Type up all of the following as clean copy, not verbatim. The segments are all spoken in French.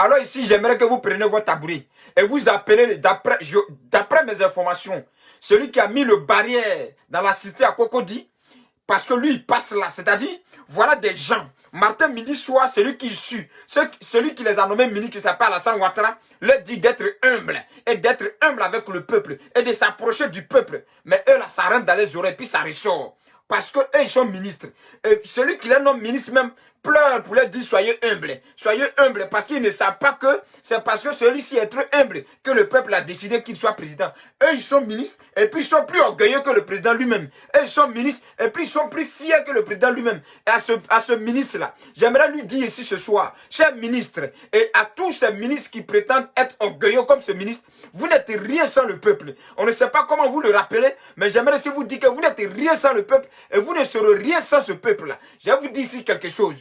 Alors ici, j'aimerais que vous preniez votre tabouret et vous appelez, d'après mes informations, celui qui a mis le barrière dans la cité à Cocody, parce que lui, il passe là. C'est-à-dire, voilà des gens. Martin Midi Soir, celui qui suit, celui qui les a nommés ministres, qui s'appelle Alassane Ouattara, leur dit d'être humble. Et d'être humble avec le peuple. Et de s'approcher du peuple. Mais eux, là, ça rentre dans les oreilles, puis ça ressort. Parce que eux, ils sont ministres. Et celui qui les nomme ministre même, pleure pour leur dire soyez humbles. Soyez humbles parce qu'ils ne savent pas que c'est parce que celui-ci est trop humble que le peuple a décidé qu'il soit président. Eux, ils sont ministres et puis ils sont plus orgueilleux que le président lui-même. Eux, ils sont ministres et puis ils sont plus fiers que le président lui-même. Et à ce ministre-là, j'aimerais lui dire ici ce soir, cher ministre, et à tous ces ministres qui prétendent être orgueilleux comme ce ministre, vous n'êtes rien sans le peuple. On ne sait pas comment vous le rappelez, mais j'aimerais aussi vous dire que vous n'êtes rien sans le peuple et vous ne serez rien sans ce peuple-là. Je vais vous dire ici quelque chose.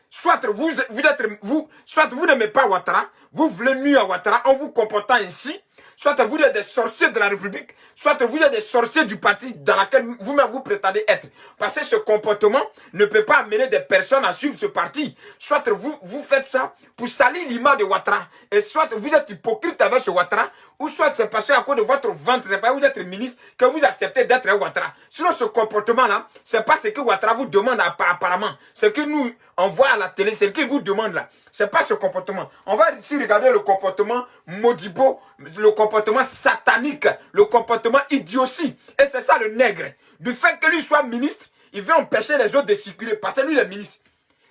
Soit vous n'aimez pas Ouattara, vous voulez nuire à Ouattara en vous comportant ainsi, soit vous êtes des sorciers de la République, soit vous êtes des sorciers du parti dans lequel vous-même vous prétendez être. Parce que ce comportement ne peut pas amener des personnes à suivre ce parti. Soit vous faites ça pour salir l'image de Ouattara, et soit vous êtes hypocrite avec ce Ouattara, ou soit c'est parce qu'à cause de votre ventre, c'est pas vous êtes ministre que vous acceptez d'être un Ouattara. Sinon ce comportement-là, c'est pas ce que Ouattara vous demande apparemment. Ce que nous, on voit à la télé, c'est ce qu'il vous demande là. C'est pas ce comportement. On va ici regarder le comportement Modibo, le comportement satanique, le comportement idiotie. Et c'est ça le nègre. Du fait que lui soit ministre, il veut empêcher les autres de circuler parce que lui est ministre.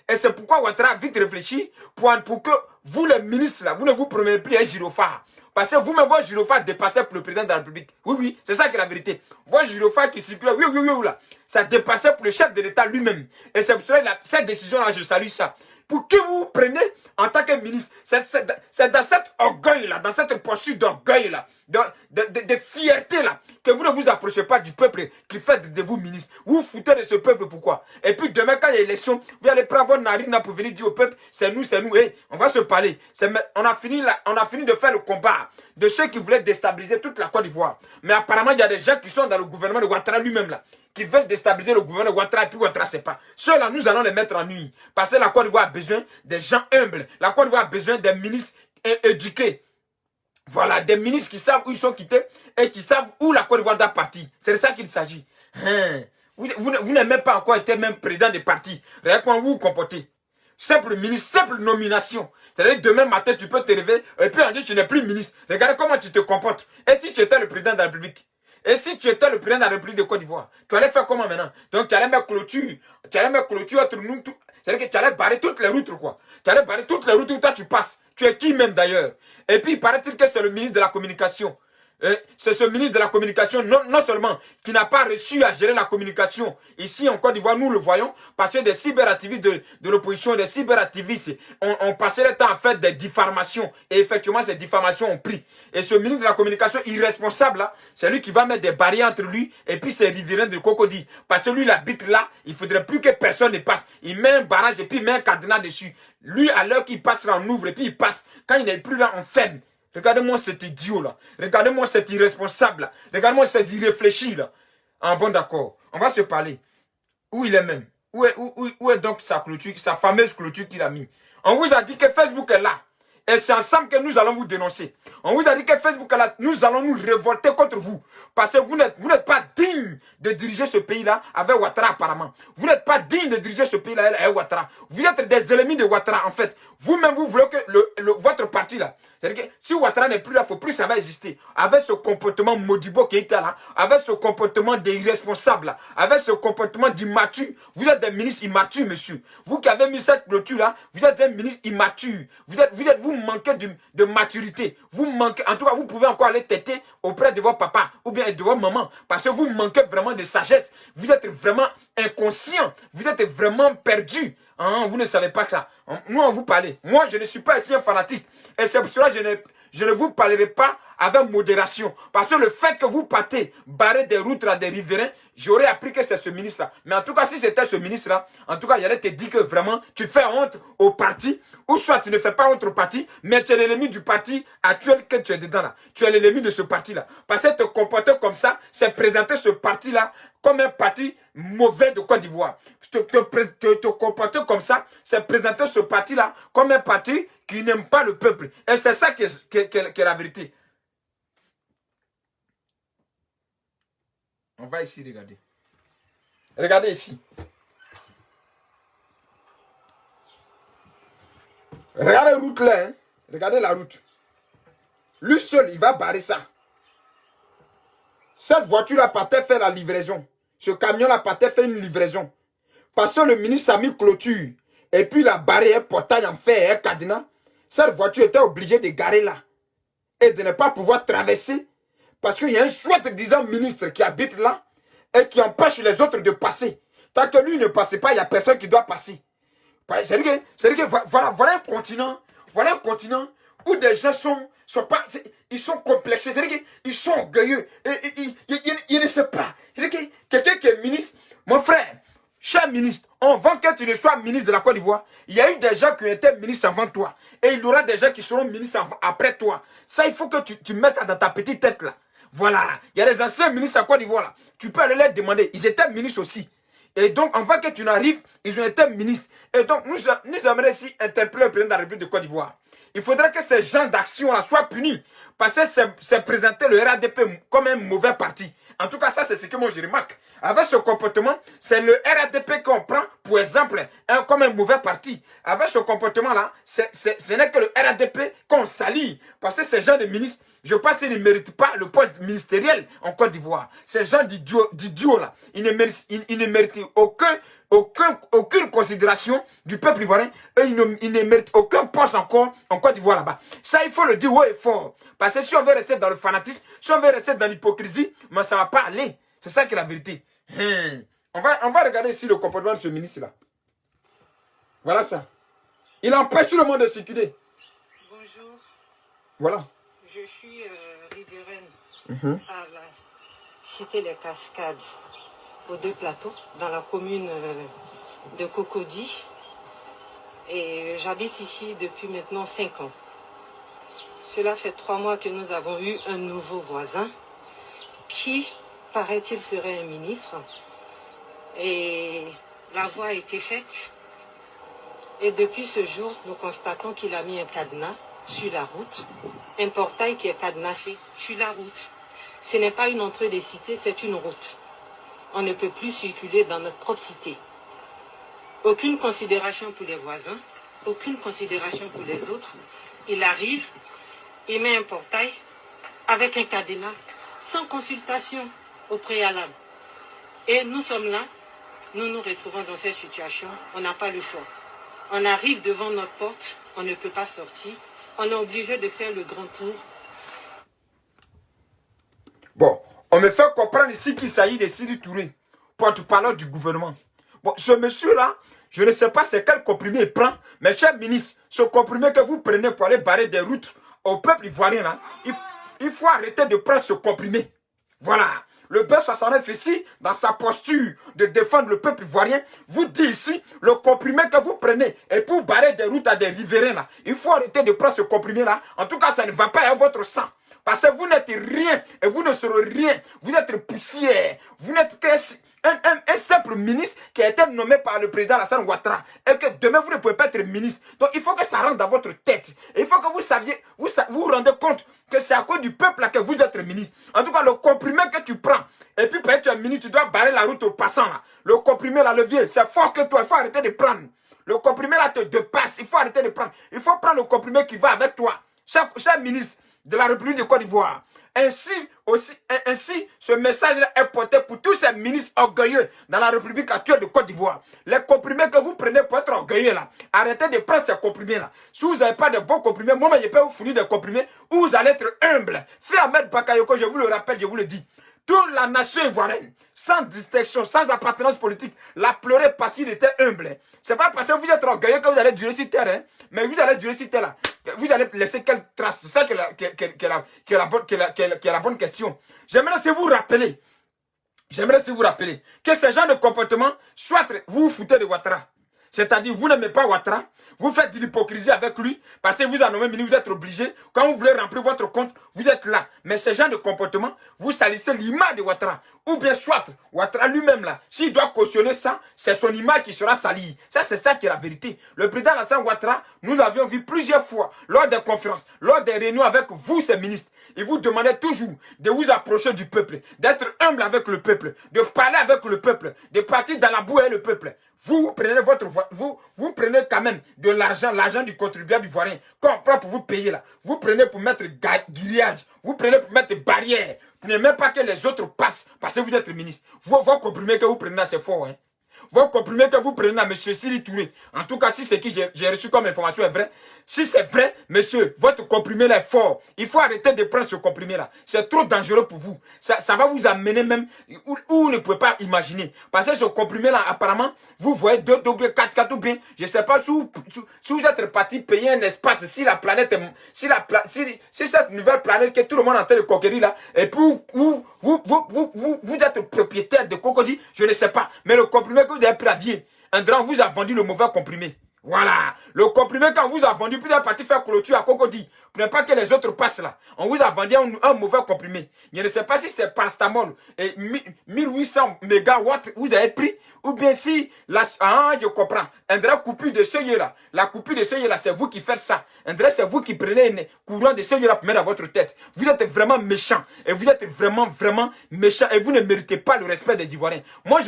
Et c'est pourquoi Ouattara a vite réfléchi pour que vous les ministres là, vous ne vous promenez plus un gyrophare. Parce que vous-même, votre gyrophare dépassait pour le président de la République. Oui, oui, c'est ça qui est la vérité. Votre gyrophare qui circulait, oui, là, ça dépassait pour le chef de l'État lui-même. Et c'est pour cela que cette décision-là, je salue ça. Pour que vous preniez en tant que ministre, c'est dans cet orgueil-là, dans cette posture d'orgueil-là, de fierté-là, que vous ne vous approchez pas du peuple qui fait de vous ministre. Vous vous foutez de ce peuple, pourquoi? Et puis demain, quand il y a élection, vous allez prendre votre narine pour venir dire au peuple, c'est nous, hey, on va se parler. On a fini de faire le combat de ceux qui voulaient déstabiliser toute la Côte d'Ivoire. Mais apparemment, il y a des gens qui sont dans le gouvernement de Ouattara lui-même là, qui veulent déstabiliser le gouvernement de Ouattara, et puis Ouattara, c'est pas. Ceux-là, nous allons les mettre en nuit. Parce que la Côte d'Ivoire a besoin des gens humbles. La Côte d'Ivoire a besoin des ministres éduqués. Voilà, des ministres qui savent où ils sont quittés et qui savent où la Côte d'Ivoire doit partir. C'est de ça qu'il s'agit. Vous n'avez même pas encore été même président des partis. Regardez comment vous vous comportez. Simple ministre, simple nomination. C'est-à-dire demain matin, tu peux te réveiller et puis on dit que tu n'es plus ministre. Regardez comment tu te comportes. Et si tu étais le président de la République? Et si tu étais le président de la République de Côte d'Ivoire, tu allais faire comment maintenant? Donc tu allais mettre clôture. Tu allais mettre clôture entre nous. C'est-à-dire que tu allais barrer toutes les routes, quoi. Tu allais barrer toutes les routes où toi tu passes. Tu es qui même d'ailleurs? Et puis il paraît-il que c'est le ministre de la Communication. C'est ce ministre de la Communication, non seulement qui n'a pas réussi à gérer la communication ici en Côte d'Ivoire, nous le voyons, parce que des cyberactivistes de l'opposition, des cyberactivistes ont passé le temps à faire des diffamations. Et effectivement, ces diffamations ont pris. Et ce ministre de la Communication irresponsable, là, c'est lui qui va mettre des barrières entre lui et puis ses riverains de Cocody. Parce que lui, il habite là, il ne faudrait plus que personne ne passe. Il met un barrage et puis il met un cadenas dessus. Lui, à l'heure qu'il passe là, on ouvre et puis il passe. Quand il n'est plus là, on ferme. Regardez-moi cet idiot là. Regardez-moi cet irresponsable là. Regardez-moi ces irréfléchis là. Ah bon d'accord. On va se parler. Où il est même? Où est donc sa clôture, sa fameuse clôture qu'il a mis? On vous a dit que Facebook est là. Et c'est ensemble que nous allons vous dénoncer. On vous a dit que Facebook est là. Nous allons nous révolter contre vous. Parce que vous n'êtes pas digne de diriger ce pays-là avec Ouattara apparemment. Vous n'êtes pas digne de diriger ce pays-là avec Ouattara. Vous êtes des ennemis de Ouattara en fait. Vous-même, vous voulez que votre parti là, c'est-à-dire que si Ouattara n'est plus là, il ne faut plus ça va exister. Avec ce comportement Modibo qui était là, avec ce comportement d'irresponsable là, avec ce comportement d'immature, vous êtes des ministres immatures, monsieur. Vous qui avez mis cette clôture là, vous êtes des ministres immatures. Vous manquez de maturité. Vous manquez, en tout cas, vous pouvez encore aller têter auprès de votre papa ou bien de votre maman, parce que vous manquez vraiment de sagesse. Vous êtes vraiment inconscient. Vous êtes vraiment perdu. Hein, vous ne savez pas que ça. Nous, on vous parle. Moi, je ne suis pas ici un fanatique. Et c'est pour cela que je ne vous parlerai pas avec modération. Parce que le fait que vous partez barrer des routes à des riverains, j'aurais appris que c'est ce ministre-là. Mais en tout cas, si c'était ce ministre-là, en tout cas, il allait te dire que vraiment, tu fais honte au parti, ou soit tu ne fais pas honte au parti, mais tu es l'ennemi du parti actuel que tu es dedans là. Tu es l'ennemi de ce parti-là. Parce que te comporter comme ça, c'est présenter ce parti-là comme un parti mauvais de Côte d'Ivoire. Te comporter comme ça, c'est présenter ce parti-là comme un parti qui n'aime pas le peuple. Et c'est ça qui est la vérité. On va ici regarder. Regardez ici. Regardez la route là. Hein? Regardez la route. Lui seul, il va barrer ça. Cette voiture-là partait faire la livraison. Ce camion-là partait faire une livraison. Parce que le ministre a mis clôture. Et puis il a barré un portail en fer et un cadenas. Cette voiture était obligée de garer là. Et de ne pas pouvoir traverser. Parce qu'il y a un soi-disant ministre qui habite là. Et qui empêche les autres de passer. Tant que lui ne passe pas, il n'y a personne qui doit passer. C'est-à-dire que voilà un continent. Voilà un continent où des gens ils sont complexés. C'est-à-dire qu'ils sont orgueilleux. Ils ne savent pas. C'est-à-dire que quelqu'un qui est ministre, mon frère, cher ministre, avant que tu ne sois ministre de la Côte d'Ivoire, il y a eu des gens qui ont été ministres avant toi. Et il y aura des gens qui seront ministres après toi. Ça, il faut que tu mettes ça dans ta petite tête là. Voilà. Il y a des anciens ministres à Côte d'Ivoire là. Tu peux aller les demander. Ils étaient ministres aussi. Et donc, avant que tu n'arrives, ils ont été ministres. Et donc, nous aimerions ici interpeller le président de la République de Côte d'Ivoire. Il faudrait que ces gens d'action-là soient punis. Parce que c'est présenter le RADP comme un mauvais parti. En tout cas, ça, c'est ce que moi je remarque. Avec ce comportement, c'est le RADP qu'on prend, pour exemple, comme un mauvais parti. Avec ce comportement-là, ce n'est que le RADP qu'on salit. Parce que ces gens de ministres, je pense qu'ils ne méritent pas le poste ministériel en Côte d'Ivoire. Ces gens d'idiots-là, ils ne méritent aucune considération du peuple ivoirien. Et ils ne méritent aucun poste encore en Côte d'Ivoire là-bas. Ça, il faut le dire haut et fort. Parce que si on veut rester dans le fanatisme, si on veut rester dans l'hypocrisie, mais ça ne va pas aller. C'est ça qui est la vérité. On va regarder ici le comportement de ce ministre-là. Voilà ça. Il empêche tout le monde de circuler. Bonjour. Voilà. Je suis riveraine à la cité des Cascades, aux deux plateaux, dans la commune de Cocody. Et j'habite ici depuis maintenant 5 ans. Cela fait 3 mois que nous avons eu un nouveau voisin qui, paraît-il, serait un ministre. Et la voie a été faite. Et depuis ce jour, nous constatons qu'il a mis un cadenas sur la route, un portail qui est cadenassé sur la route. Ce n'est pas une entrée des cités, c'est une route. On ne peut plus circuler dans notre propre cité. Aucune considération pour les voisins, aucune considération pour les autres. Il arrive, il met un portail avec un cadenas, sans consultation au préalable. Et nous sommes là, nous nous retrouvons dans cette situation, on n'a pas le choix. On arrive devant notre porte, on ne peut pas sortir, on est obligé de faire le grand tour. Bon, on me fait comprendre ici qu'il s'agit de Sidi Touré, porte-parole du gouvernement. Bon, ce monsieur-là, je ne sais pas c'est quel comprimé il prend, mais cher ministre, ce comprimé que vous prenez pour aller barrer des routes au peuple ivoirien, là, il faut arrêter de prendre ce comprimé. Voilà. Le B69 ici, dans sa posture de défendre le peuple ivoirien, vous dit ici, le comprimé que vous prenez, et pour barrer des routes à des riverains, là, il faut arrêter de prendre ce comprimé-là. En tout cas, ça ne va pas à votre sang. Parce que vous n'êtes rien, et vous ne serez rien. Vous êtes poussière. Vous n'êtes qu'un simple ministre qui a été nommé par le président Alassane Ouattara. Et que demain, vous ne pouvez pas être ministre. Donc, il faut que ça rentre dans votre tête. Et il faut que vous saviez, vous rendez compte que c'est à cause du peuple là que vous êtes ministre. En tout cas, le comprimé que tu prends, et puis peut-être tu es ministre, tu dois barrer la route aux passants là. Le comprimé là, le vieux, c'est fort que toi, il faut arrêter de prendre. Le comprimé là te dépasse, il faut arrêter de prendre. Il faut prendre le comprimé qui va avec toi. Chaque ministre de la République de Côte d'Ivoire. Ainsi, ce message est porté pour tous ces ministres orgueilleux dans la République actuelle de Côte d'Ivoire. Les comprimés que vous prenez pour être orgueilleux là, arrêtez de prendre ces comprimés là. Si vous n'avez pas de bons comprimés, moi je peux vous fournir des comprimés où vous allez être humble. Fait Ahmed Bakayoko, je vous le rappelle, je vous le dis. Toute la nation ivoirienne, sans distinction, sans appartenance politique, l'a pleuré parce qu'il était humble. C'est pas parce que vous êtes orgueilleux que vous allez durer sur terre, hein? Mais vous allez durer sur terre là. Vous allez laisser quelle trace? C'est ça qui est la bonne question. J'aimerais aussi vous rappeler. J'aimerais si vous rappeler que ce genre de comportement, soit vous vous foutez de Ouattara. C'est-à-dire, vous n'aimez pas Ouattara, vous faites de l'hypocrisie avec lui, parce que vous en nommé ministre, vous êtes obligé. Quand vous voulez remplir votre compte, vous êtes là. Mais ce genre de comportement, vous salissez l'image de Ouattara. Ou bien soit, Ouattara lui-même là, s'il doit cautionner ça, c'est son image qui sera salie. Ça, c'est ça qui est la vérité. Le président Alassane Ouattara, nous l'avions vu plusieurs fois, lors des conférences, lors des réunions avec vous, ces ministres. Il vous demandait toujours de vous approcher du peuple, d'être humble avec le peuple, de parler avec le peuple, de partir dans la boue avec le peuple. Vous prenez vous prenez quand même de l'argent, l'argent du contribuable ivoirien, qu'on prend pour vous payer là. Vous prenez pour mettre grillage, vous prenez pour mettre barrières. Vous n'aimez même pas que les autres passent parce que vous êtes ministre. Vos comprimés que vous prenez là, c'est fort, hein. Vos comprimés que vous prenez à M. Siri Touré, en tout cas, si c'est qui j'ai reçu comme information est vrai, si c'est vrai, monsieur, votre comprimé là est fort. Il faut arrêter de prendre ce comprimé là. C'est trop dangereux pour vous. Ça va vous amener même où vous ne pouvez pas imaginer. Parce que ce comprimé là, apparemment, vous voyez 2 ou bien 4 ou bien, je ne sais pas si vous êtes parti payer un espace, si la planète est, si cette nouvelle planète que tout le monde est en train de conquérir là, et puis vous êtes propriétaire de Cocody, je ne sais pas. Mais le comprimé que vous avez pris à Vier, un grand vous a vendu le mauvais comprimé. Voilà. Le comprimé quand vous a vendu, puis vous êtes parti faire clôture à Cocody. Pour ne pas que les autres passent là. On vous a vendu un mauvais comprimé. Je ne sais pas si c'est Parastamol et 1800 mégawatts vous avez pris. Ou bien si, je comprends. Un drap coupure de seuil là. La coupure de seuil là, c'est vous qui faites ça. Un drap, c'est vous qui prenez un courant de seuil là pour mettre dans votre tête. Vous êtes vraiment méchant. Et vous êtes vraiment, vraiment méchant. Et vous ne méritez pas le respect des Ivoiriens. Moi,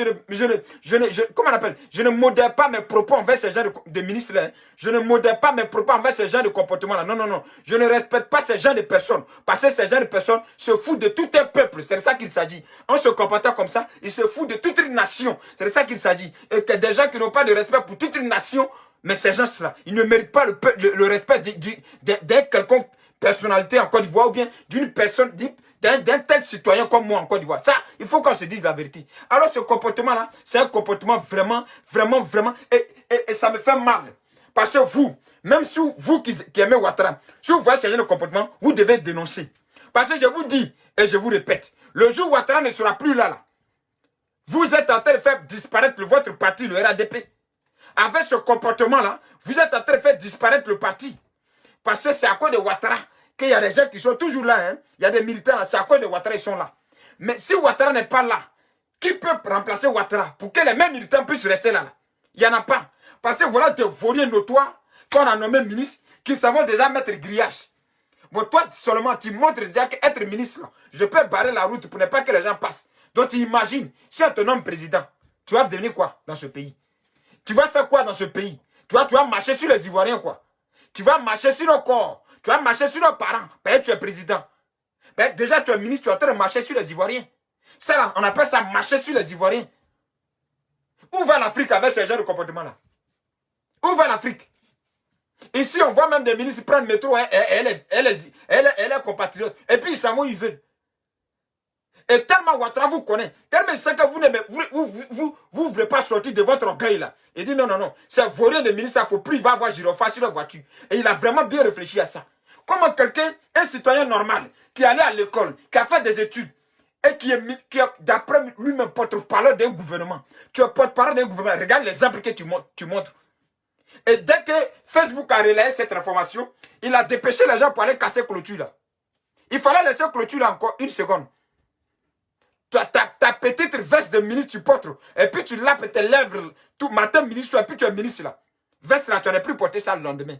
comment on appelle? Je ne modère pas mes propos envers ce genre de ministres là. Je ne modère pas mes propos envers ce genre de comportement là. Non, non, non. Je ne respecte pas ce genre de personnes. Parce que ce genre de personnes se foutent de tout un peuple. C'est de ça qu'il s'agit. En se comportant comme ça, ils se foutent de toute une nation. C'est de ça qu'il s'agit. Et que des gens qui n'ont pas de respect pour toute une nation, mais ces gens-là, ils ne méritent pas le respect d'un quelconque personnalité en Côte d'Ivoire ou bien d'une personne, d'un tel citoyen comme moi en Côte d'Ivoire. Ça, il faut qu'on se dise la vérité. Alors ce comportement-là, c'est un comportement vraiment, vraiment, vraiment, et ça me fait mal. Parce que vous, même si vous qui aimez Ouattara, si vous voyez ce genre de comportement, vous devez dénoncer. Parce que je vous dis, et je vous répète, le jour où Ouattara ne sera plus là, vous êtes en train de faire disparaître votre parti, le RADP. Avec ce comportement-là, vous êtes en train de faire disparaître le parti. Parce que c'est à cause de Ouattara qu'il y a des gens qui sont toujours là. Hein. Il y a des militaires là, c'est à cause de Ouattara, ils sont là. Mais si Ouattara n'est pas là, qui peut remplacer Ouattara pour que les mêmes militaires puissent rester là? Il n'y en a pas. Parce que voilà des vauriens notoires qu'on a nommé ministre qui savent déjà mettre grillage. Bon, toi seulement, tu montres déjà qu'être ministre, là, je peux barrer la route pour ne pas que les gens passent. Donc tu imagines, si on te nomme président, tu vas devenir quoi dans ce pays? Tu vas faire quoi dans ce pays? Tu vas marcher sur les Ivoiriens quoi? Tu vas marcher sur nos corps. Tu vas marcher sur nos parents. Ben, tu es président. Ben, déjà tu es ministre, tu es en train de marcher sur les Ivoiriens. Ça là, on appelle ça marcher sur les Ivoiriens. Où va l'Afrique avec ce genre de comportement là? Où va l'Afrique? Ici, on voit même des ministres prendre le métro, elle est compatriote. Et puis, ils s'en vont, ils veulent. Et tellement Ouattara vous connaît, tellement il sait que vous voulez pas sortir de votre orgueil là. Il dit non, non, non, c'est vaurien de ministre, il ne faut plus, il va avoir gyrophare sur la voiture. Et il a vraiment bien réfléchi à ça. Comment quelqu'un, un citoyen normal, qui est allé à l'école, qui a fait des études, et qui est d'après lui-même porte-parole d'un gouvernement. Tu es porte-parole d'un gouvernement, regarde l'exemple que tu montres. Et dès que Facebook a relayé cette information, il a dépêché les gens pour aller casser clôture là. Il fallait laisser clôture là encore une seconde. Ta petite veste de ministre, tu portes. Et puis tu lapes tes lèvres tout matin, midi, soir. Et puis tu es ministre là. Veste là, tu n'as plus porté ça le lendemain.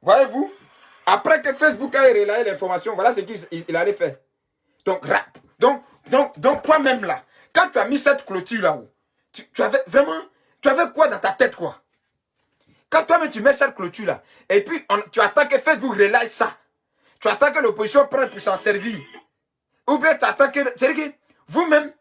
Voyez-vous? Après que Facebook a relayé l'information, voilà ce qu'il allait faire. Donc toi-même là, quand tu as mis cette clôture là-haut, tu avais quoi dans ta tête quoi? Quand toi-même tu mets cette clôture là, et puis tu attends que Facebook relaye ça, tu attends que l'opposition prenne pour s'en servir, ou bien tu attends que... C'est-à-dire que vous-même,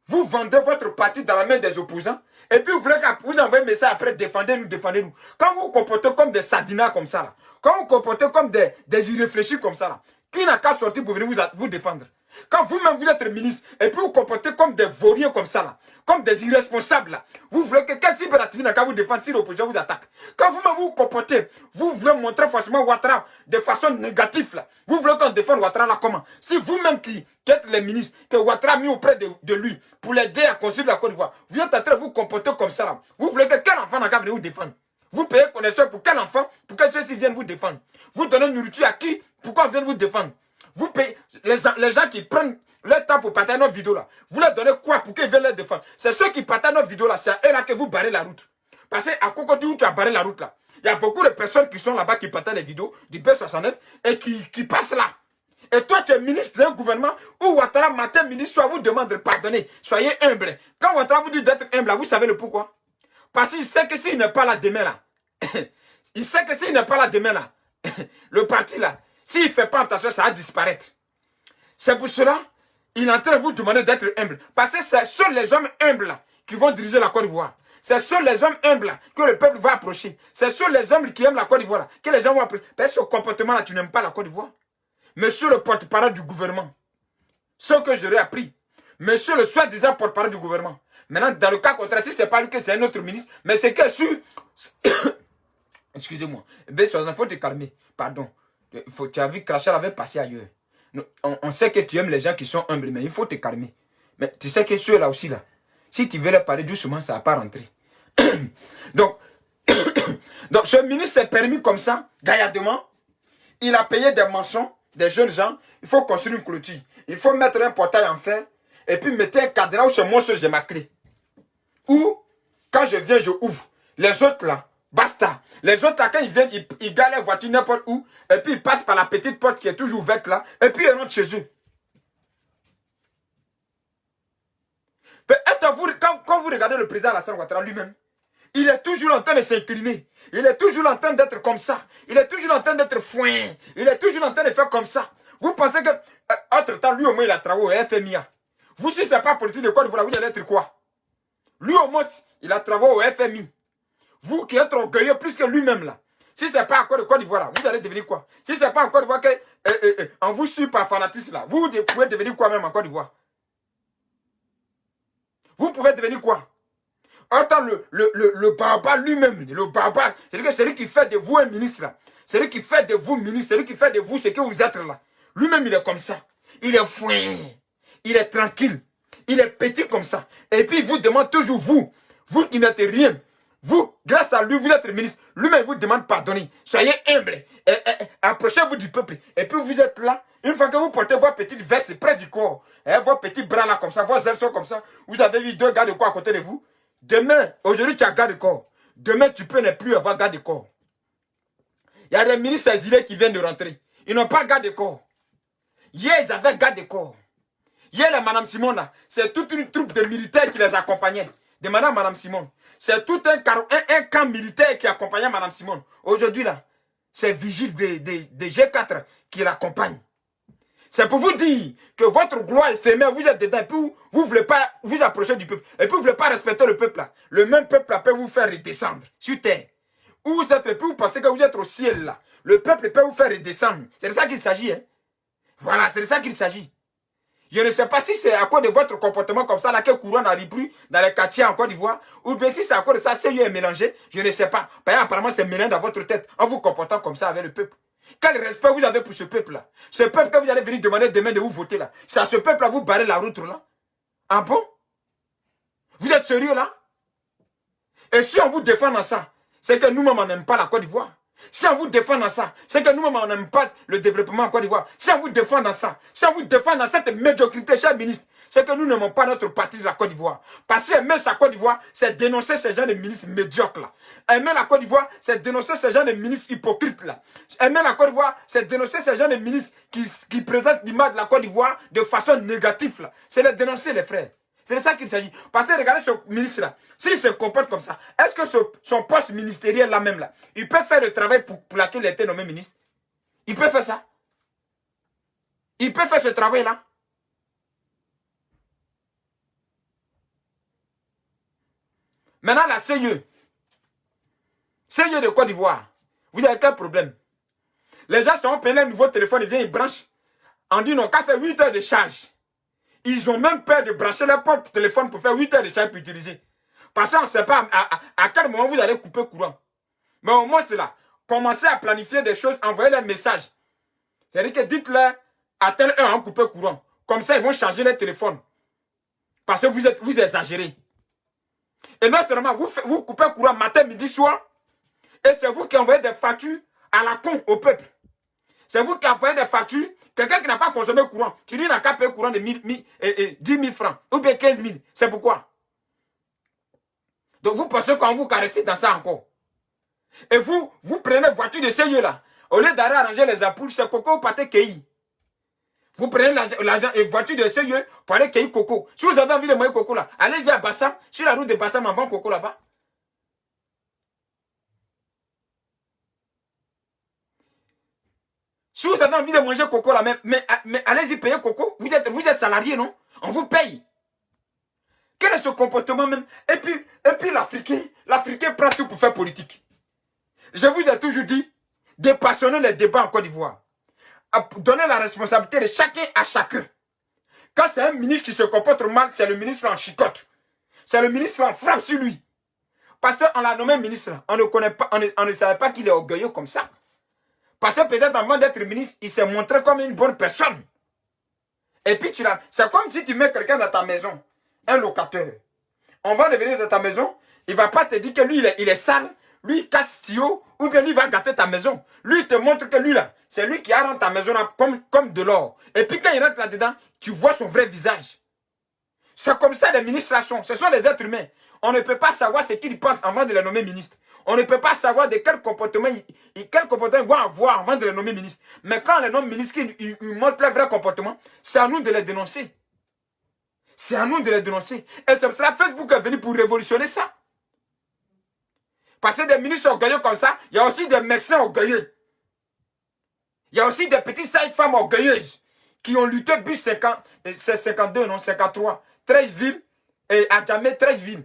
vous vendez votre parti dans la main des opposants, et puis vous voulez que vous envoyez un message après, défendez-nous, défendez-nous. Quand vous vous comportez comme des sardinas comme ça là, quand vous vous comportez comme des irréfléchis comme ça là, qui n'a qu'à sortir pour venir vous défendre? Quand vous-même vous êtes ministre, et puis vous comportez comme des vauriens comme ça, là, comme des irresponsables, là, vous voulez que quel type d'activité n'a qu'à vous défendre si l'opposition vous attaque. Quand vous-même vous comportez, vous voulez montrer forcément Ouattara de façon négative, là. Vous voulez qu'on défende Ouattara là comment? Si vous-même qui êtes les ministres, que Ouattara a mis auprès de lui pour l'aider à construire la Côte d'Ivoire, vous êtes en train de vous comporter comme ça, là. Vous voulez que quel enfant n'a qu'à venir vous défendre? Vous payez connaisseur pour quel enfant? Pour que ceux-ci viennent vous défendre. Vous donnez nourriture à qui? Pourquoi ils viennent vous défendre? Vous payez les gens qui prennent le temps pour partager nos vidéos là. Vous leur donnez quoi pour qu'ils viennent les défendre? C'est ceux qui partagent nos vidéos là. C'est à eux là que vous barrez la route. Parce qu'à Cocody où tu as barré la route là, il y a beaucoup de personnes qui sont là-bas qui partagent les vidéos du B69 et qui passent là. Et toi, tu es ministre d'un gouvernement où Ouattara, matin, midi, soir, vous demande de pardonner. Soyez humble. Quand Ouattara vous dit d'être humble, là, vous savez le pourquoi? Parce qu'il sait que s'il n'est pas là demain là, il sait que s'il n'est pas là demain là, le parti là, s'il ne fait pas attention, ça va disparaître. C'est pour cela, il est en train de vous demander d'être humble. Parce que c'est seuls les hommes humbles là, qui vont diriger la Côte d'Ivoire. C'est seuls les hommes humbles là, que le peuple va approcher. C'est seuls les hommes qui aiment la Côte d'Ivoire là, que les gens vont approcher. Parce que ce comportement là, tu n'aimes pas la Côte d'Ivoire. Monsieur le porte-parole du gouvernement, ce que j'aurais appris. Monsieur le soi-disant porte-parole du gouvernement. Maintenant, dans le cas contraire, si ce n'est pas lui que c'est un autre ministre, mais c'est que sur... Excusez-moi. Il faut te calmer. Pardon. Tu as vu que Rachel avait passé ailleurs. On sait que tu aimes les gens qui sont humbles, mais il faut te calmer. Mais tu sais que ceux-là aussi, là, si tu veux leur parler doucement, ça ne va pas rentrer. Donc, ce ministre s'est permis comme ça, gaillardement. Il a payé des maçons, des jeunes gens. Il faut construire une clôture. Il faut mettre un portail en fer. Et puis mettre un cadran où ce monstre, j'ai ma clé. Ou, quand je viens, je ouvre. Les autres là, basta. Les autres là, quand ils viennent, ils garent leur voiture n'importe où. Et puis ils passent par la petite porte qui est toujours ouverte là. Et puis ils rentrent chez eux. Quand vous regardez le président Alassane Ouattara lui-même, il est toujours en train de s'incliner. Il est toujours en train d'être comme ça. Il est toujours en train d'être foin. Il est toujours en train de faire comme ça. Vous pensez que, entre-temps, lui au moins il a travaillé au FMIA. Vous, si ce n'est pas politique de Côte d'Ivoire, vous allez être quoi? Lui au moins, il a travaillé au FMI. Vous qui êtes orgueilleux plus que lui-même là. Si ce n'est pas encore de Côte d'Ivoire là, vous allez devenir quoi? Si ce n'est pas en Côte d'Ivoire on vous suit par fanatisme là, vous pouvez devenir quoi même en Côte d'Ivoire? Vous pouvez devenir quoi? Autant le barbare lui-même, le barbare, c'est celui qui fait de vous un ministre là. Celui qui fait de vous ministre, celui qui fait de vous ce que vous êtes là. Lui-même il est comme ça. Il est foin. Il est tranquille. Il est petit comme ça. Et puis il vous demande toujours vous qui n'êtes rien. Vous, grâce à lui, vous êtes ministre. Lui-même vous demande pardonner. Soyez humble. Approchez-vous du peuple. Et puis vous êtes là. Une fois que vous portez vos petites vestes près du corps, vos petits bras là comme ça, vos ailes sont comme ça, vous avez eu 2 gardes de corps à côté de vous. Demain, aujourd'hui tu as garde de corps. Demain tu peux ne plus avoir garde de corps. Il y a des ministres exilés qui viennent de rentrer. Ils n'ont pas garde de corps. Hier ils avaient garde de corps. Hier la Madame Simon là, c'est toute une troupe de militaires qui les accompagnait. De Madame Simon. C'est tout un camp militaire qui accompagnait Madame Simon. Aujourd'hui là, c'est vigile des G4 qui l'accompagnent. C'est pour vous dire que votre gloire éphémère, vous êtes dedans, et puis vous ne voulez pas vous approcher du peuple. Et puis vous ne voulez pas respecter le peuple là. Le même peuple là peut vous faire redescendre sur terre. Où vous êtes, et puis vous pensez que vous êtes au ciel là. Le peuple peut vous faire redescendre. C'est de ça qu'il s'agit. Hein? Voilà, c'est de ça qu'il s'agit. Je ne sais pas si c'est à cause de votre comportement comme ça, là, que courant n'arrive plus dans les quartiers en Côte d'Ivoire, ou bien si c'est à cause de ça, CIE est mélangé, je ne sais pas. Apparemment, c'est mélangé dans votre tête en vous comportant comme ça avec le peuple. Quel respect vous avez pour ce peuple-là? Ce peuple que vous allez venir demander demain de vous voter là. C'est à ce peuple-là vous barrez la route là. Ah bon? Vous êtes sérieux là? Et si on vous défend dans ça, c'est que nous-mêmes on n'aime pas la Côte d'Ivoire. Si on vous défend dans ça, c'est que nous-mêmes on n'aime pas le développement en Côte d'Ivoire. Si on vous défend dans ça, si on vous défend dans cette médiocrité, cher ministre, c'est que nous n'aimons pas notre parti de la Côte d'Ivoire. Parce qu'aimer sa Côte d'Ivoire, c'est dénoncer ces gens de ministres médiocres là. Aimer la Côte d'Ivoire, c'est dénoncer ces gens de ministres hypocrites là. Aimer la Côte d'Ivoire, c'est dénoncer ces gens de ministres qui présentent l'image de la Côte d'Ivoire de façon négative là. C'est les dénoncer les frères. C'est de ça qu'il s'agit. Parce que regardez ce ministre-là. S'il se comporte comme ça, est-ce que son poste ministériel là-même, là, il peut faire le travail pour lequel il a été nommé ministre? Il peut faire ça? Il peut faire ce travail-là? Maintenant, la CIE. CIE de Côte d'Ivoire. Vous avez quel problème? Les gens sont payés un nouveau téléphone, ils viennent, ils branchent. On dit non, quand fait 8 heures de charge, ils ont même peur de brancher leur propre téléphone pour faire 8 heures de charge pour utiliser. Parce qu'on ne sait pas à quel moment vous allez couper courant. Mais au moins, c'est là. Commencez à planifier des choses, envoyez des messages. C'est-à-dire que dites-leur à telle heure on coupe courant. Comme ça, ils vont charger leur téléphone. Parce que vous exagérez. Et non seulement vous coupez courant matin, midi, soir. Et c'est vous qui envoyez des factures à la con au peuple. C'est vous qui envoyez des factures. Quelqu'un qui n'a pas consommé courant. Tu dis qu'il n'a qu'à payer courant de 10 000 francs. Ou bien 15 000. C'est pourquoi. Donc vous pensez qu'on vous caresse dans ça encore. Et vous prenez voiture de CIE là. Au lieu d'aller arranger les ampoules, c'est Coco ou Pâté Kei. Vous prenez l'argent et voiture de CIE pour aller cueillir Coco. Si vous avez envie de manger Coco là, allez-y à Bassam, sur la route de Bassam, en vend Coco là-bas. Si vous avez envie de manger Coco là, mais allez-y payer Coco. Vous êtes salarié, non? On vous paye. Quel est ce comportement même? Et puis l'Africain prend tout pour faire politique. Je vous ai toujours dit, dépassionner les débats en Côte d'Ivoire. Donner la responsabilité de chacun à chacun. Quand c'est un ministre qui se comporte mal, c'est le ministre en chicote. C'est le ministre en frappe sur lui. Parce qu'on l'a nommé ministre, on ne savait pas qu'il est orgueilleux comme ça. Parce que peut-être avant d'être ministre, il s'est montré comme une bonne personne. Et puis c'est comme si tu mets quelqu'un dans ta maison, un locataire. On va venir dans ta maison, il ne va pas te dire que lui, il est sale, lui, il casse tuyau, ou bien lui, il va gâter ta maison. Lui, il te montre que lui, là, c'est lui qui a rendu ta maison là, comme de l'or. Et puis quand il rentre là-dedans, tu vois son vrai visage. C'est comme ça l'administration. Ce sont des êtres humains. On ne peut pas savoir ce qu'ils pensent avant de les nommer ministres. On ne peut pas savoir de quel comportement ils vont avoir avant de les nommer ministres. Mais quand on les nomme ministres, ils montrent leur vrai comportement, c'est à nous de les dénoncer. C'est à nous de les dénoncer. Et c'est pour ça que Facebook est venu pour révolutionner ça. Parce que des ministres orgueilleux comme ça, il y a aussi des médecins orgueilleux. Il y a aussi des petites femmes orgueilleuses qui ont lutté bis 52, non, 53, 13 villes, et à jamais 13 villes.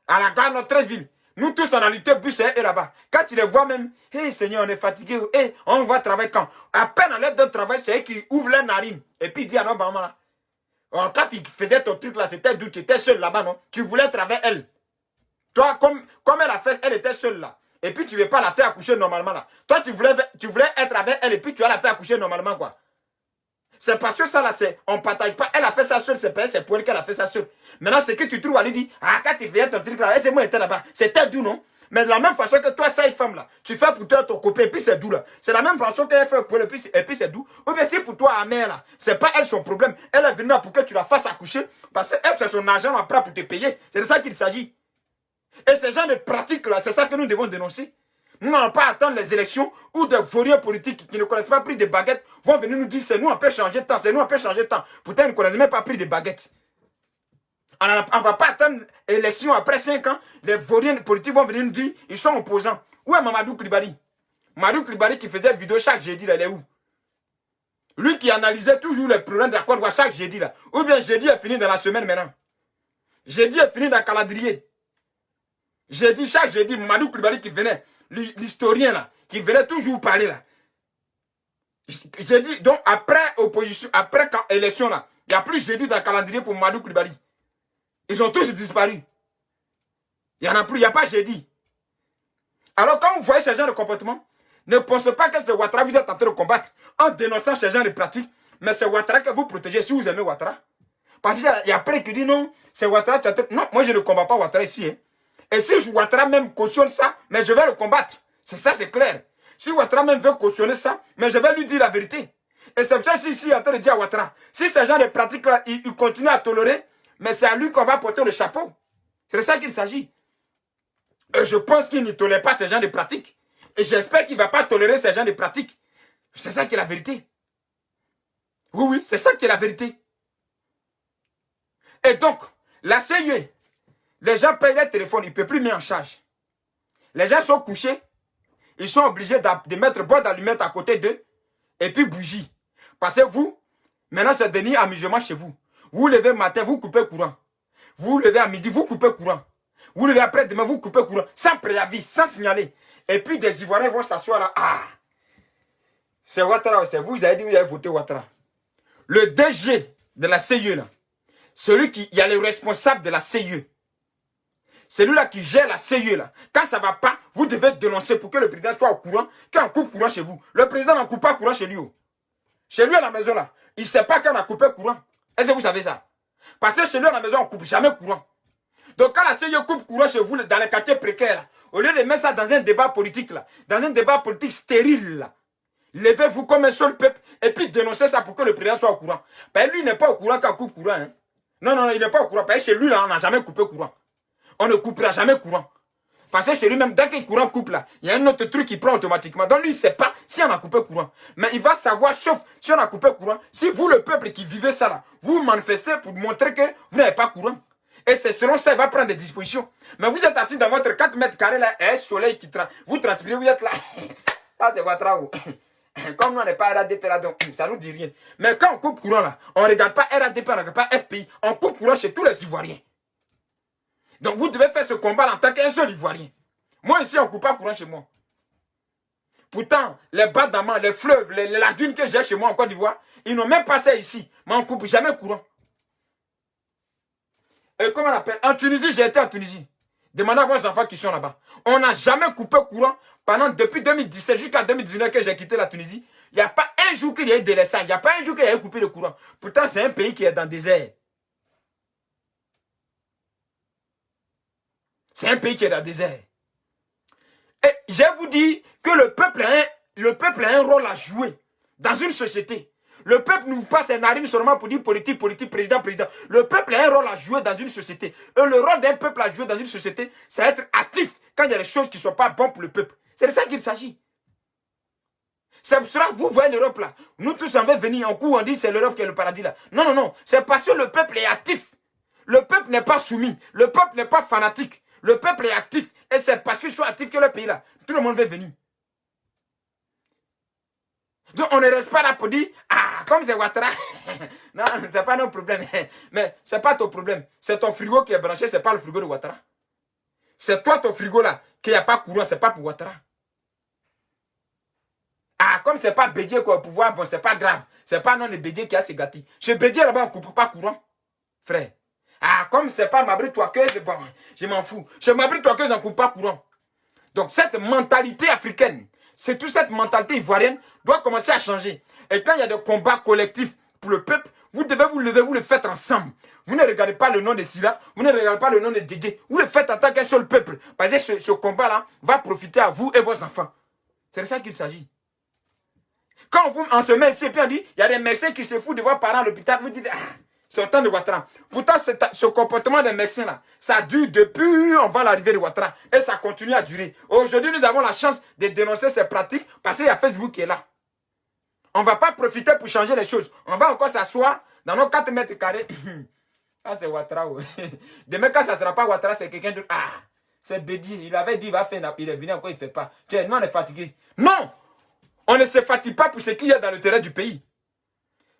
À la gare, non, 13 villes. Nous tous, on a lutté bus et là-bas. Quand tu les vois même, hey, Seigneur, on est fatigué. Hey, on va travailler quand? À peine à l'aide de travail, c'est eux qui ouvrent les narines. Et puis ils disent à nos mamans là. Oh, quand ils faisaient ton truc là, c'était d'où tu étais seul là-bas, non? Tu voulais travailler elle. Toi, comme elle a fait, elle était seule là. Et puis tu ne veux pas la faire accoucher normalement là. Toi, tu voulais être avec elle et puis tu vas la faire accoucher normalement quoi. C'est parce que ça là, on ne partage pas. Elle a fait ça seule, c'est pour elle qu'elle a fait ça seule. Maintenant, ce que tu trouves, elle lui dit, ah, quand tu faisais ton truc là, c'est moi qui étais là-bas. C'était doux, non? Mais de la même façon que toi, cette femme là, tu fais pour toi ton copain et puis c'est doux là. C'est la même façon qu'elle fait pour elle et puis c'est doux. Ou bien si pour toi, Amère là, c'est pas elle son problème. Elle est venue là pour que tu la fasses accoucher parce qu'elle, c'est son argent après pour te payer. C'est de ça qu'il s'agit. Et ce genre de pratique là, c'est ça que nous devons dénoncer. Nous n'allons pas attendre les élections où des vauriens politiques qui ne connaissent pas pris des baguettes vont venir nous dire c'est nous on peut changer de temps, c'est nous on peut changer de temps. Pourtant ils ne connaissent même pas pris des baguettes. On ne va pas attendre l'élection après 5 ans, les vauriens politiques vont venir nous dire ils sont opposants. Où est Mamadou Koulibaly? Mamadou Koulibaly qui faisait vidéo chaque jeudi là, il est où? Lui qui analysait toujours les problèmes de la Côte d'Ivoire chaque jeudi là. Ou bien jeudi est fini dans la semaine maintenant. Jeudi est fini dans le calendrier. Jeudi, chaque jeudi, Mamadou Koulibaly qui venait, l'historien là, qui venait toujours parler là. J'ai dit, donc après opposition, après élection là, il n'y a plus jeudi dans le calendrier pour Mamadou Koulibaly. Ils ont tous disparu. Il n'y en a plus, il n'y a pas jeudi. Alors quand vous voyez ce genre de comportement, ne pensez pas que c'est Ouattara que vous êtes en train de combattre en dénonçant ce genre de pratiques, mais c'est Ouattara que vous protégez si vous aimez Ouattara. Parce qu'il y a après qui dit non, c'est Ouattara. Non, moi je ne combats pas Ouattara ici. Hein. Et si Ouattara même cautionne ça, mais je vais le combattre. C'est ça, c'est clair. Si Ouattara même veut cautionner ça, mais je vais lui dire la vérité. Et c'est pour ça ici, il est en train de dire à Ouattara, si ce genre de pratiques-là, il continue à tolérer, mais c'est à lui qu'on va porter le chapeau. C'est de ça qu'il s'agit. Et je pense qu'il ne tolère pas ce genre de pratiques. Et j'espère qu'il ne va pas tolérer ce genre de pratiques. C'est ça qui est la vérité. Oui, oui, c'est ça qui est la vérité. Et donc, la CIE, les gens payent leur téléphone, ils ne peuvent plus mettre en charge. Les gens sont couchés, ils sont obligés de mettre boîte d'allumettes à côté d'eux, et puis bougie. Parce que vous, maintenant c'est devenu amusement chez vous. Vous levez le matin, vous coupez courant. Vous levez à midi, vous coupez courant. Vous levez après-demain, vous coupez courant. Sans préavis, sans signaler. Et puis des Ivoiriens vont s'asseoir là. Ah! C'est Ouattara, c'est vous, vous avez dit que vous avez voté Ouattara. le DG de la CIE, là, il y a le responsable de la CIE. Celui-là qui gère la CIE, là. Quand ça ne va pas, vous devez dénoncer pour que le président soit au courant, qu'on coupe courant chez vous. Le président n'en coupe pas courant chez lui. Oh. Chez lui à la maison, là, il ne sait pas qu'on a coupé courant. Est-ce que vous savez ça? Parce que chez lui à la maison, on ne coupe jamais courant. Donc quand la CIE coupe courant chez vous, dans les quartiers précaires, là, au lieu de mettre ça dans un débat politique, là, dans un débat politique stérile, là, levez-vous comme un seul peuple et puis dénoncez ça pour que le président soit au courant. Ben, lui, il n'est pas au courant quand on coupe courant. Hein. Non, non, il n'est pas au courant. Parce que chez lui, là, on n'a jamais coupé courant. On ne coupera jamais courant. Parce que chez lui, même dès que le courant coupe, là, il y a un autre truc qui prend automatiquement. Donc lui, il ne sait pas si on a coupé courant. Mais il va savoir, sauf si on a coupé courant, si vous, le peuple qui vivez ça, là, vous manifestez pour montrer que vous n'avez pas courant. Et c'est selon ça, il va prendre des dispositions. Mais vous êtes assis dans votre 4 mètres carrés, là, et un soleil qui vous transpirez, vous êtes là. Ça, c'est votre travail. Comme nous, on n'est pas RADP là, donc ça ne nous dit rien. Mais quand on coupe courant là, on ne regarde pas RADP, on ne regarde pas FPI, on coupe courant chez tous les Ivoiriens. Donc vous devez faire ce combat en tant qu'un seul Ivoirien. Moi ici, on ne coupe pas courant chez moi. Pourtant, les bas d'amant, les fleuves, les lagunes que j'ai chez moi en Côte d'Ivoire, ils n'ont même pas ça ici. Mais on ne coupe jamais courant. Et comment on appelle? En Tunisie, j'ai été en Tunisie. Demandez à vos enfants qui sont là-bas. On n'a jamais coupé courant depuis 2017 jusqu'à 2019 que j'ai quitté la Tunisie. Il n'y a pas un jour qu'il y ait délaissé. Il n'y a pas un jour qu'il y ait coupé le courant. Pourtant, c'est un pays qui est dans le désert. C'est un pays qui est dans le désert. Et je vous dis que le peuple a un rôle à jouer dans une société. Le peuple n'ouvre pas ses narines seulement pour dire politique, politique, président, président. Le peuple a un rôle à jouer dans une société. Et le rôle d'un peuple à jouer dans une société, c'est être actif quand il y a des choses qui ne sont pas bonnes pour le peuple. C'est de ça qu'il s'agit. C'est pour cela que vous voyez l'Europe là. Nous tous on veut venir en cours, on dit c'est l'Europe qui est le paradis là. Non, non, non. C'est parce que le peuple est actif. Le peuple n'est pas soumis. Le peuple n'est pas fanatique. Le peuple est actif. Et c'est parce qu'ils sont actifs que le pays là, tout le monde veut venir. Donc on ne reste pas là pour dire, ah, comme c'est Ouattara. Non, ce n'est pas notre problème. Mais ce n'est pas ton problème. C'est ton frigo qui est branché, ce n'est pas le frigo de Ouattara. C'est toi ton frigo là, qu'il n'y a pas courant, ce n'est pas pour Ouattara. Ah, comme ce n'est pas Bédier qui est au pouvoir, bon, ce n'est pas grave. Ce n'est pas non le Bédier qui a ses gâtis. Chez Bédier là-bas, on ne coupe pas courant, frère. Ah, comme ce n'est pas Mabri Touakeuse, bon, je m'en fous. Chez Mabri Touakeuse, on ne coupe pas courant. Donc cette mentalité africaine, c'est toute cette mentalité ivoirienne doit commencer à changer. Et quand il y a des combats collectifs pour le peuple, vous devez vous lever, vous le faites ensemble. Vous ne regardez pas le nom de Silla, vous ne regardez pas le nom de Dédé. Vous le faites en tant qu'un seul peuple. Parce que ce combat-là va profiter à vous et vos enfants. C'est de ça qu'il s'agit. Quand on se met ici et puis on dit, il y a des médecins qui se foutent de vos parents à l'hôpital, vous dites, ah, c'est le temps de Ouattara. Pourtant, ce comportement des médecins là, ça dure depuis avant l'arrivée de Ouattara. Et ça continue à durer. Aujourd'hui, nous avons la chance de dénoncer ces pratiques parce qu'il y a Facebook qui est là. On ne va pas profiter pour changer les choses. On va encore s'asseoir dans nos 4 mètres carrés. Ah, c'est Ouattara. Demain, quand ça ne sera pas Ouattara, c'est quelqu'un d'autre. Ah, c'est Bédi. Il avait dit, il va faire, il est venu encore, il ne fait pas. Tiens, nous, on est fatigués. Non! On ne se fatigue pas pour ce qu'il y a dans le terrain du pays.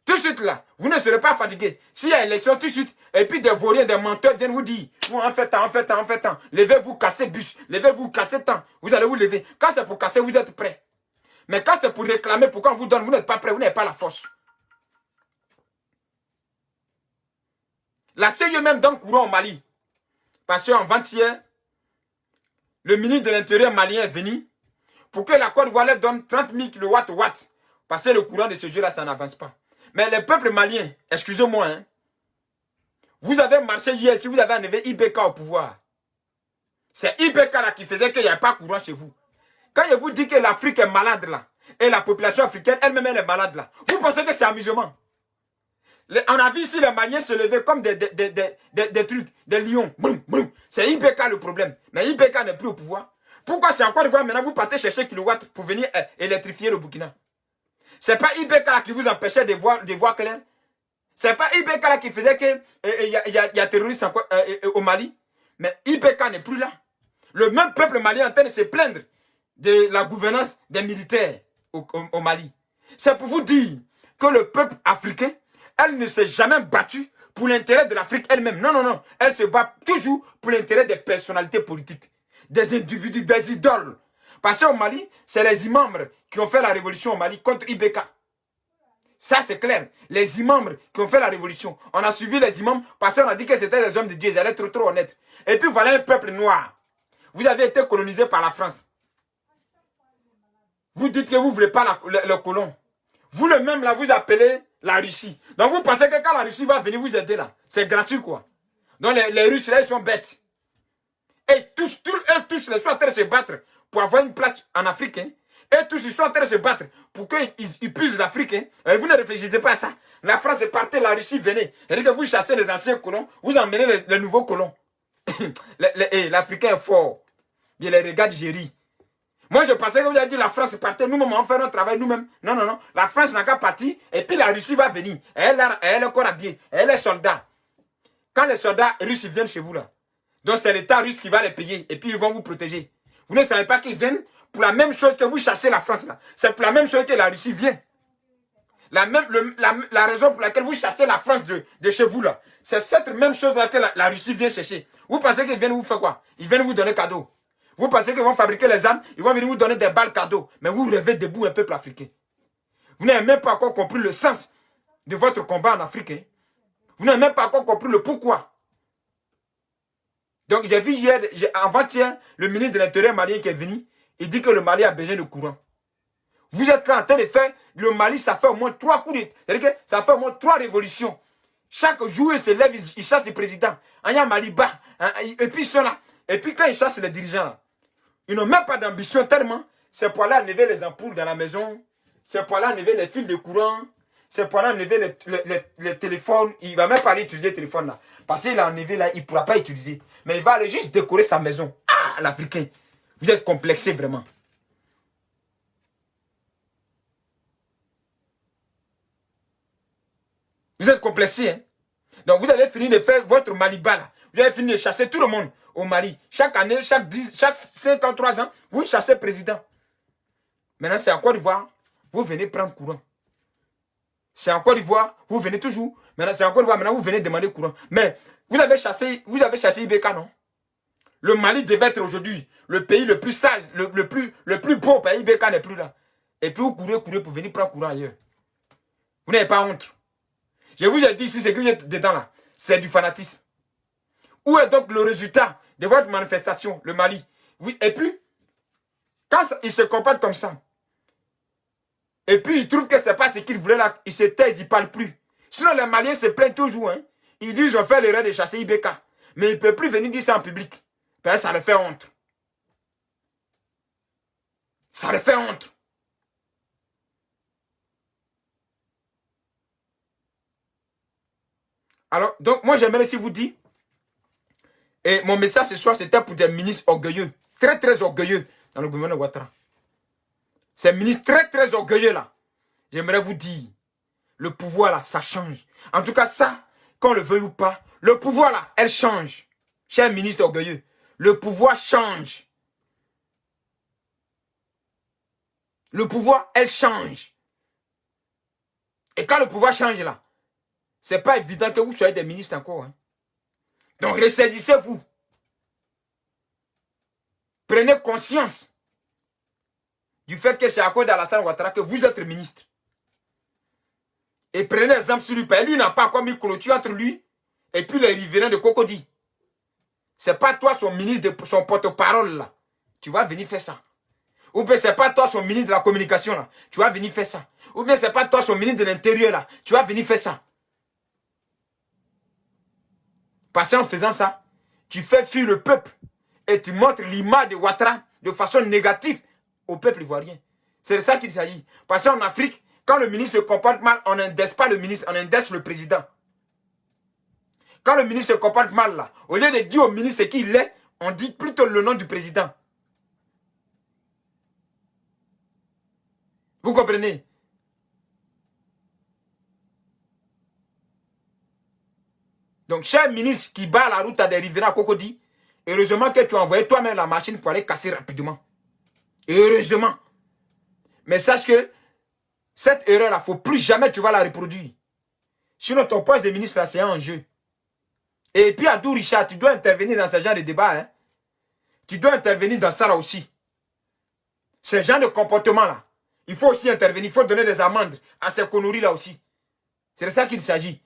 Tout de suite là, vous ne serez pas fatigué. S'il y a élection, tout de suite, et puis des vauriens, des menteurs viennent vous dire, vous en faites tant, en faites tant, en faites tant. Levez-vous, cassez bus, levez-vous, cassez tant. Vous allez vous lever. Quand c'est pour casser, vous êtes prêts. Mais quand c'est pour réclamer, pourquoi on vous donne, vous n'êtes pas prêts, vous n'avez pas la force. La CIE même donne courant au Mali. Parce qu'en avant-hier, le ministre de l'Intérieur malien est venu pour que la Côte d'Ivoire leur donne 30 000 kW. Parce que le courant de ce jeu-là, ça n'avance pas. Mais les peuples maliens, excusez-moi, hein, vous avez marché hier si vous avez enlevé IBK au pouvoir. C'est IBK là qui faisait qu'il n'y avait pas courant chez vous. Quand je vous dis que l'Afrique est malade là, et la population africaine elle-même elle est malade là, vous pensez que c'est amusement? On a vu ici les Maliens se lever comme des trucs, des lions. C'est IBK le problème. Mais IBK n'est plus au pouvoir. Pourquoi c'est encore une fois maintenant vous partez chercher kilowatts pour venir électrifier le Burkina? C'est pas IBK là qui vous empêchait de voir clair. C'est pas IBK là qui faisait que y a terroristes au Mali. Mais IBK n'est plus là. Le même peuple malien est en train de se plaindre de la gouvernance des militaires au Mali. C'est pour vous dire que le peuple africain, elle ne s'est jamais battue pour l'intérêt de l'Afrique elle-même. Non, non, non. Elle se bat toujours pour l'intérêt des personnalités politiques, des individus, des idoles. Parce qu'au Mali, c'est les imams qui ont fait la révolution au Mali contre IBK. Ça, c'est clair. Les imams qui ont fait la révolution, on a suivi les imams parce qu'on a dit que c'était des hommes de Dieu. Ils allaient être trop honnêtes. Et puis voilà un peuple noir. Vous avez été colonisé par la France. Vous dites que vous ne voulez pas le colon. Vous le même là, vous appelez la Russie. Donc vous pensez que quand la Russie va venir vous aider là, c'est gratuit quoi. Donc les Russes là, ils sont bêtes. Et tous ils sont en train de se battre pour avoir une place en Afrique. Hein. Et tous ils sont en train de se battre pour qu'ils puissent l'Afrique. Hein. Vous ne réfléchissez pas à ça. La France est partie, la Russie venez. Et que vous chassez les anciens colons, vous emmenez les nouveaux colons. L'Africain est fort. Je les regarde, je ris. Moi, je pensais que vous avez dit la France partait, nous-mêmes, on fait notre travail nous-mêmes. Non, non, non. La France n'a qu'à partir, et puis la Russie va venir. Elle est encore habillée. Elle est soldat. Quand les soldats russes viennent chez vous, là, donc c'est l'État russe qui va les payer, et puis ils vont vous protéger. Vous ne savez pas qu'ils viennent pour la même chose que vous chassez la France, là. C'est pour la même chose que la Russie vient. La raison pour laquelle vous chassez la France de chez vous, là, c'est cette même chose-là que la Russie vient chercher. Vous pensez qu'ils viennent vous faire quoi? Ils viennent vous donner cadeau. Vous pensez qu'ils vont fabriquer les armes, ils vont venir vous donner des balles cadeaux. Mais vous rêvez debout un peuple africain. Vous n'avez même pas encore compris le sens de votre combat en Afrique. Hein. Vous n'avez même pas encore compris le pourquoi. Donc j'ai vu hier, avant-hier, le ministre de l'Intérieur malien qui est venu, il dit que le Mali a besoin de courant. Vous êtes là en train de faire, le Mali, ça fait au moins 3 coups de... C'est-à-dire que ça fait au moins 3 révolutions. Chaque jour, il se lève, il chasse le président. Il y a Mali bas. Et puis ils sont là. Et puis quand ils chassent les dirigeants, là, ils n'ont même pas d'ambition tellement. C'est pour aller enlever les ampoules dans la maison. C'est pour aller enlever les fils de courant. C'est pour aller enlever les téléphones. Il ne va même pas aller utiliser le téléphone là. Parce qu'il a enlevé là, il ne pourra pas utiliser. Mais il va aller juste décorer sa maison. Ah, l'Africain. Vous êtes complexé vraiment. Vous êtes complexé. Hein? Donc vous allez finir de faire votre Maliba là. Vous allez finir de chasser tout le monde au Mali. Chaque année, chaque 53 ans, vous chassez président. Maintenant, c'est en Côte d'Ivoire, vous venez prendre courant. C'est en Côte d'Ivoire, vous venez toujours. Maintenant, c'est en Côte d'Ivoire, maintenant, vous venez demander courant. Mais vous avez chassé IBK, non? Le Mali devait être aujourd'hui le pays le plus sage, le plus beau pays. IBK n'est plus là. Et puis vous courez pour venir prendre courant ailleurs. Vous n'avez pas honte. Je vous ai dit ici, c'est que vous êtes dedans là. C'est du fanatisme. Où est donc le résultat de votre manifestation, le Mali? Oui, et puis, quand ils se comportent comme ça, et puis ils trouvent que ce n'est pas ce qu'ils voulaient là, ils se taisent, ils ne parlent plus. Sinon, les Maliens se plaignent toujours. Hein. Ils disent, on fait l'erreur de chasser IBK. Mais ils ne peuvent plus venir dire ça en public. Parce que ça leur fait honte. Ça leur fait honte. Alors, donc, moi, j'aimerais si vous dire, et mon message ce soir, c'était pour des ministres orgueilleux, très, très orgueilleux dans le gouvernement de Ouattara. Ces ministres très, très orgueilleux là, j'aimerais vous dire, le pouvoir là, ça change. En tout cas, ça, qu'on le veuille ou pas, le pouvoir là, elle change. Chers ministres orgueilleux, le pouvoir change. Le pouvoir, elle change. Et quand le pouvoir change là, c'est pas évident que vous soyez des ministres encore. Hein. Donc ressaisissez-vous. Prenez conscience du fait que c'est à cause d'Alassane Ouattara que vous êtes ministre. Et prenez exemple sur lui. Lui n'a pas encore mis clôture entre lui et puis les riverains de Cocody. C'est pas toi son ministre, son porte-parole là. Tu vas venir faire ça. Ou bien c'est pas toi son ministre de la communication là. Tu vas venir faire ça. Ou bien c'est pas toi son ministre de l'Intérieur là. Tu vas venir faire ça. Parce qu'en faisant ça, tu fais fuir le peuple et tu montres l'image de Ouattara de façon négative au peuple ivoirien. C'est de ça qu'il s'agit. Parce qu'en Afrique, quand le ministre se comporte mal, on n'indexe pas le ministre, on indexe le président. Quand le ministre se comporte mal, là, au lieu de dire au ministre ce qu'il est, on dit plutôt le nom du président. Vous comprenez? Donc, cher ministre qui bat la route à des riverains à Cocody, heureusement que tu as envoyé toi-même la machine pour aller casser rapidement. Heureusement. Mais sache que cette erreur-là, il ne faut plus jamais tu vas la reproduire. Sinon, ton poste de ministre, là, c'est en jeu. Et puis, Abdou Richard, tu dois intervenir dans ce genre de débat. Hein? Tu dois intervenir dans ça là aussi. Ce genre de comportement-là. Il faut aussi intervenir, il faut donner des amendes à ces conneries-là aussi. C'est de ça qu'il s'agit.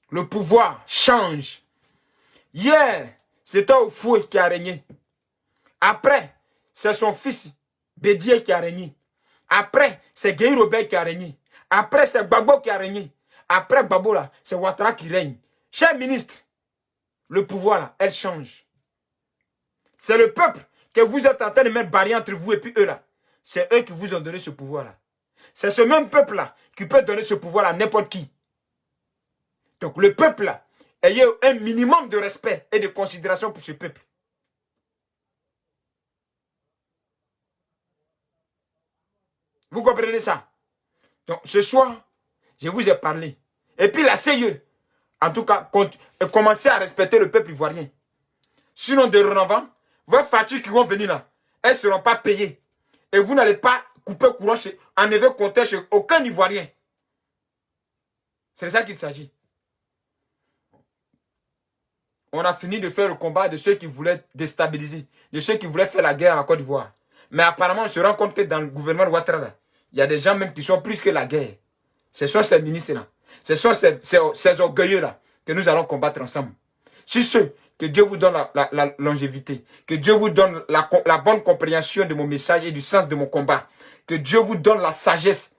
Le pouvoir change. Hier, c'était Oufoué qui a régné. Après, c'est son fils Bédié qui a régné. Après, c'est Guy Robert qui a régné. Après, c'est Gbagbo qui a régné. Après Gbagbo, là, c'est Ouattara qui règne. Chers ministres, le pouvoir, là, elle change. C'est le peuple que vous êtes en train de mettre barrière entre vous et puis eux, là. C'est eux qui vous ont donné ce pouvoir-là. C'est ce même peuple-là qui peut donner ce pouvoir à n'importe qui. Donc, le peuple-là, ayez un minimum de respect et de considération pour ce peuple. Vous comprenez ça? Donc, ce soir, je vous ai parlé. Et puis, la CIE, en tout cas, commencez à respecter le peuple ivoirien. Sinon, de renovant, vos factures qui vont venir là, elles ne seront pas payées. Et vous n'allez pas couper courant, enlever compteur chez aucun Ivoirien. C'est de ça qu'il s'agit. On a fini de faire le combat de ceux qui voulaient déstabiliser, de ceux qui voulaient faire la guerre en Côte d'Ivoire. Mais apparemment, on se rend compte que dans le gouvernement de Ouattara, il y a des gens même qui sont plus que la guerre. Ce sont ces ministres-là. Ce sont ces orgueilleux-là que nous allons combattre ensemble. Si ceux, que Dieu vous donne la longévité, que Dieu vous donne la bonne compréhension de mon message et du sens de mon combat, que Dieu vous donne la sagesse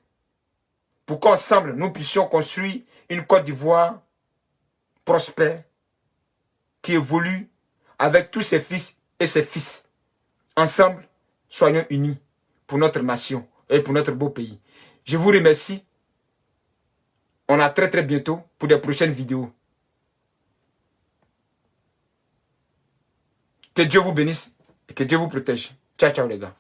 pour qu'ensemble, nous puissions construire une Côte d'Ivoire prospère, qui évolue avec tous ses fils et ses fils. Ensemble, soyons unis pour notre nation et pour notre beau pays. Je vous remercie. On a très bientôt pour des prochaines vidéos. Que Dieu vous bénisse et que Dieu vous protège. Ciao, ciao les gars.